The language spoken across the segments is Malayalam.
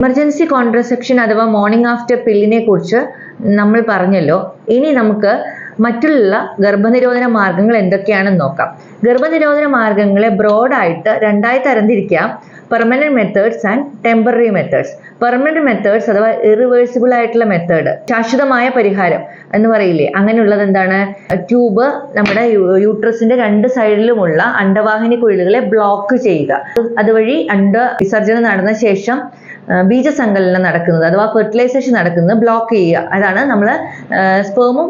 എമർജൻസി കോൺട്രസെപ്ഷൻ അഥവാ മോർണിംഗ് ആഫ്റ്റർ പില്ലിനെ കുറിച്ച് നമ്മൾ പറഞ്ഞല്ലോ. ഇനി നമുക്ക് മറ്റുള്ള ഗർഭനിരോധന മാർഗങ്ങൾ എന്തൊക്കെയാണെന്ന് നോക്കാം. ഗർഭനിരോധന മാർഗങ്ങളെ ബ്രോഡായിട്ട് രണ്ടായി തരംതിരിക്കാം: permanent methods and temporary methods. Permanent methods അഥവാ ഇറിവേഴ്സിബിൾ ആയിട്ടുള്ള മെത്തേഡ്, ശാശ്വതമായ പരിഹാരം എന്ന് പറയില്ലേ, അങ്ങനെയുള്ളത് എന്താണ്? ട്യൂബ് നമ്മുടെ യൂട്രസിന്റെ രണ്ട് സൈഡിലുമുള്ള അണ്ടവാഹിനി കുഴലുകളെ ബ്ലോക്ക് ചെയ്യുക. അതുവഴി വിസർജനം നടന്ന ശേഷം ബീജസങ്കലനം നടക്കുന്നത് അഥവാ ഫെർട്ടിലൈസേഷൻ നടക്കുന്നത് ബ്ലോക്ക് ചെയ്യുക. അതാണ് നമ്മൾ സ്പേമും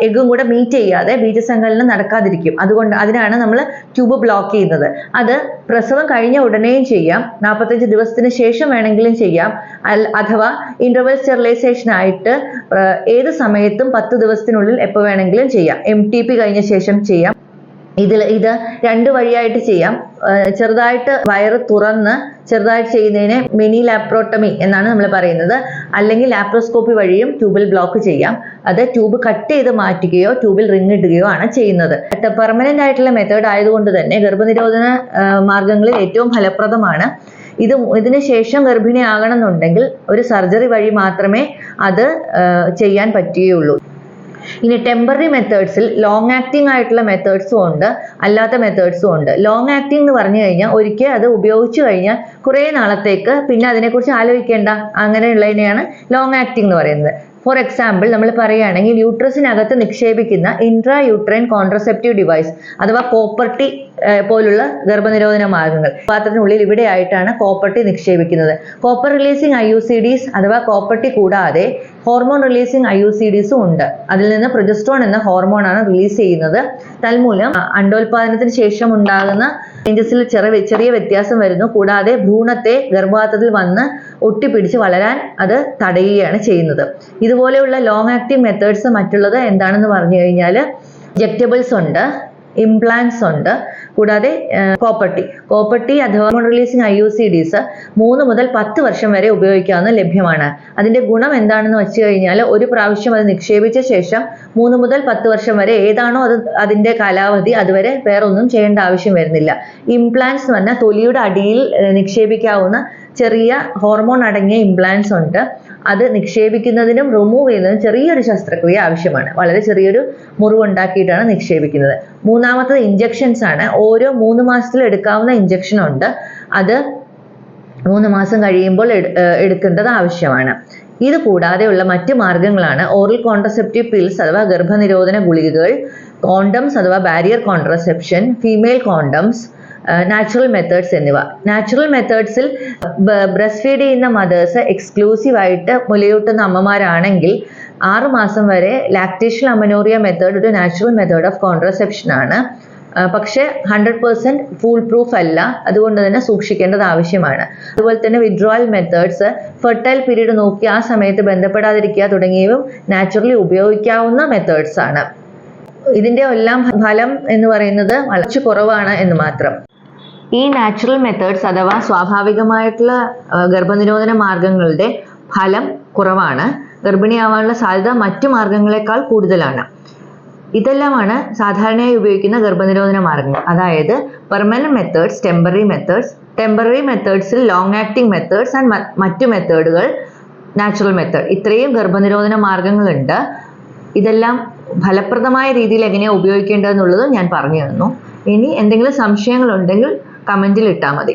എഗ്ഗും കൂടെ മീറ്റ് ചെയ്യാതെ ബീജസങ്കലനം നടക്കാതിരിക്കും. അതിനാണ് നമ്മൾ ട്യൂബ് ബ്ലോക്ക് ചെയ്യുന്നത്. അത് പ്രസവം കഴിഞ്ഞ ഉടനെയും ചെയ്യാം, 45 ദിവസത്തിന് ശേഷം വേണമെങ്കിലും ചെയ്യാം, അഥവാ ഇന്റർവെൽ സ്റ്റെറിലൈസേഷൻ ആയിട്ട് ഏത് സമയത്തും 10 ദിവസത്തിനുള്ളിൽ എപ്പോൾ വേണമെങ്കിലും ചെയ്യാം. MTP കഴിഞ്ഞ ശേഷം ചെയ്യാം. ഇത് രണ്ട് വഴിയായിട്ട് ചെയ്യാം. ചെറുതായിട്ട് വയറ് തുറന്ന് ചെറുതായിട്ട് ചെയ്യുന്നതിനെ മിനി ലാപ്രോട്ടമി എന്നാണ് നമ്മൾ പറയുന്നത്. അല്ലെങ്കിൽ ലാപ്രോസ്കോപ്പി വഴിയും ട്യൂബിൽ ബ്ലോക്ക് ചെയ്യാം. അത് ട്യൂബ് കട്ട് ചെയ്ത് മാറ്റുകയോ ട്യൂബിൽ റിങ് ഇടുകയോ ആണ് ചെയ്യുന്നത്. പെർമനന്റ് ആയിട്ടുള്ള മെത്തേഡ് ആയതുകൊണ്ട് തന്നെ ഗർഭനിരോധന മാർഗങ്ങളിൽ ഏറ്റവും ഫലപ്രദമാണ്. ഇതിന് ശേഷം ഗർഭിണിയാകണം എന്നുണ്ടെങ്കിൽ ഒരു സർജറി വഴി മാത്രമേ അത് ചെയ്യാൻ പറ്റുകയുള്ളൂ. ഇനി ടെമ്പററി മെത്തേഡ്സിൽ ലോങ് ആക്ടിങ് ആയിട്ടുള്ള മെത്തേഡ്സും ഉണ്ട്, അല്ലാത്ത മെത്തേഡ്സും ഉണ്ട്. ലോങ് ആക്ടിങ് എന്ന് പറഞ്ഞു കഴിഞ്ഞാൽ ഒരിക്കൽ അത് ഉപയോഗിച്ചു കഴിഞ്ഞാൽ കുറേ നാളത്തേക്ക് പിന്നെ അതിനെക്കുറിച്ച് ആലോചിക്കേണ്ട, അങ്ങനെയുള്ളതിനെയാണ് ലോങ് ആക്ടിങ് എന്ന് പറയുന്നത്. ഫോർ എക്സാമ്പിൾ നമ്മൾ പറയുകയാണെങ്കിൽ യൂട്രസിനകത്ത് നിക്ഷേപിക്കുന്ന ഇൻട്രാ യൂട്രൈൻ കോൺട്രസെപ്റ്റീവ് ഡിവൈസ് അഥവാ കോപ്പർട്ടി പോലുള്ള ഗർഭനിരോധന മാർഗങ്ങൾ, പാത്രത്തിനുള്ളിൽ ഇവിടെ ആയിട്ടാണ് കോപ്പർട്ടി നിക്ഷേപിക്കുന്നത്. കോപ്പർ റിലീസിങ് IUCDs അഥവാ കോപ്പർട്ടി കൂടാതെ ഹോർമോൺ റിലീസിങ് IUCDസും ഉണ്ട്. അതിൽ നിന്ന് പ്രൊജസ്ട്രോൺ എന്ന ഹോർമോണാണ് റിലീസ് ചെയ്യുന്നത്. തന്മൂലം അണ്ടോൽപാദനത്തിന് ശേഷം ഉണ്ടാകുന്ന ചേഞ്ചസിൽ ചെറിയ വ്യത്യാസം വരുന്നു. കൂടാതെ ഭ്രൂണത്തെ ഗർഭപാത്രത്തിൽ വന്ന് ഒട്ടിപ്പിടിച്ച് വളരാൻ അത് തടയുകയാണ് ചെയ്യുന്നത്. ഇതുപോലെയുള്ള ലോങ് ആക്ടിങ് മെത്തേഡ്സ് മറ്റുള്ളത് എന്താണെന്ന് പറഞ്ഞു കഴിഞ്ഞാൽ ഇഞ്ചെക്റ്റബിൾസ് ഉണ്ട്, ഇംപ്ലാന്റ്സ് ഉണ്ട്, കൂടാതെ കോപ്പർട്ടി അഥവാ റിലീസിങ് IUCDs 3 മുതൽ 10 വർഷം വരെ ഉപയോഗിക്കാവുന്ന ലഭ്യമാണ്. അതിന്റെ ഗുണം എന്താണെന്ന് വെച്ച് കഴിഞ്ഞാൽ ഒരു പ്രാവശ്യം അത് നിക്ഷേപിച്ച ശേഷം 3 മുതൽ 10 വർഷം വരെ ഏതാണോ അതിന്റെ കാലാവധി അതുവരെ വേറെ ഒന്നും ചെയ്യേണ്ട ആവശ്യം വരുന്നില്ല. ഇംപ്ലാന്റ്സ് എന്ന് പറഞ്ഞാൽ തൊലിയുടെ അടിയിൽ നിക്ഷേപിക്കാവുന്ന ചെറിയ ഹോർമോൺ അടങ്ങിയ ഇംപ്ലാന്റ്സ് ഉണ്ട്. അത് നിക്ഷേപിക്കുന്നതിനും റിമൂവ് ചെയ്യുന്നതിനും ചെറിയൊരു ശസ്ത്രക്രിയ ആവശ്യമാണ്. വളരെ ചെറിയൊരു മുറിവുണ്ടാക്കിയിട്ടാണ് നിക്ഷേപിക്കുന്നത്. മൂന്നാമത്തത് ഇഞ്ചക്ഷൻസ് ആണ്. ഓരോ 3 മാസത്തിൽ എടുക്കാവുന്ന ഇഞ്ചക്ഷൻ ഉണ്ട്. അത് 3 മാസം കഴിയുമ്പോൾ എടുക്കേണ്ടത് ആവശ്യമാണ്. ഇത് കൂടാതെയുള്ള മറ്റ് മാർഗങ്ങളാണ് ഓറൽ കോൺട്രസെപ്റ്റീവ് പിൽസ് അഥവാ ഗർഭനിരോധന ഗുളികകൾ, കോണ്ടംസ് അഥവാ barrier contraception, female condoms, natural methods എന്നിവ. നാച്ചുറൽ മെത്തേഡ്സിൽ ബ്രസ്റ്റ് ഫീഡ് ചെയ്യുന്ന മദേഴ്സ് എക്സ്ക്ലൂസീവായിട്ട് മുലയൂട്ടുന്ന അമ്മമാരാണെങ്കിൽ 6 മാസം വരെ ലാക്ടേഷൻ അമനോറിയ മെത്തേഡ് ഒരു നാച്ചുറൽ മെത്തേഡ് ഓഫ് കോൺട്രസെപ്ഷൻ ആണ്. പക്ഷെ 100% ഫുൾ പ്രൂഫ് അല്ല, അതുകൊണ്ട് തന്നെ സൂക്ഷിക്കേണ്ടത് ആവശ്യമാണ്. അതുപോലെ തന്നെ വിഡ്രോവൽ മെത്തേഡ്സ്, ഫെർട്ടൈൽ പീരീഡ് നോക്കി ആ സമയത്ത് ബന്ധപ്പെടാതിരിക്കുക തുടങ്ങിയവയും നാച്ചുറലി ഉപയോഗിക്കാവുന്ന മെത്തേഡ്സ് ആണ്. ഇതിന്റെ എല്ലാം ഫലം എന്ന് പറയുന്നത് വളരെ കുറവാണ് എന്ന് മാത്രം. ഈ നാച്ചുറൽ മെത്തേഡ്സ് അഥവാ സ്വാഭാവികമായിട്ടുള്ള ഗർഭനിരോധന മാർഗങ്ങളുടെ ഫലം കുറവാണ്. ഗർഭിണിയാവാനുള്ള സാധ്യത മറ്റു മാർഗങ്ങളെക്കാൾ കൂടുതലാണ്. ഇതെല്ലാമാണ് സാധാരണയായി ഉപയോഗിക്കുന്ന ഗർഭനിരോധന മാർഗങ്ങൾ. അതായത് പെർമനന്റ് മെത്തേഡ്സ്, ടെമ്പററി മെത്തേഡ്സിൽ ലോങ് ആക്ടിങ് മെത്തേഡ്സ് ആൻഡ് മറ്റു മെത്തേഡുകൾ, നാച്ചുറൽ മെത്തേഡ്. ഇത്രയും ഗർഭനിരോധന മാർഗങ്ങളുണ്ട്. ഇതെല്ലാം ഫലപ്രദമായ രീതിയിൽ എങ്ങനെയാണ് ഉപയോഗിക്കേണ്ടതെന്നുള്ളത് ഞാൻ പറഞ്ഞു തന്നു. ഇനി എന്തെങ്കിലും സംശയങ്ങളുണ്ടെങ്കിൽ കമന്റിൽ ഇട്ടാൽ മതി.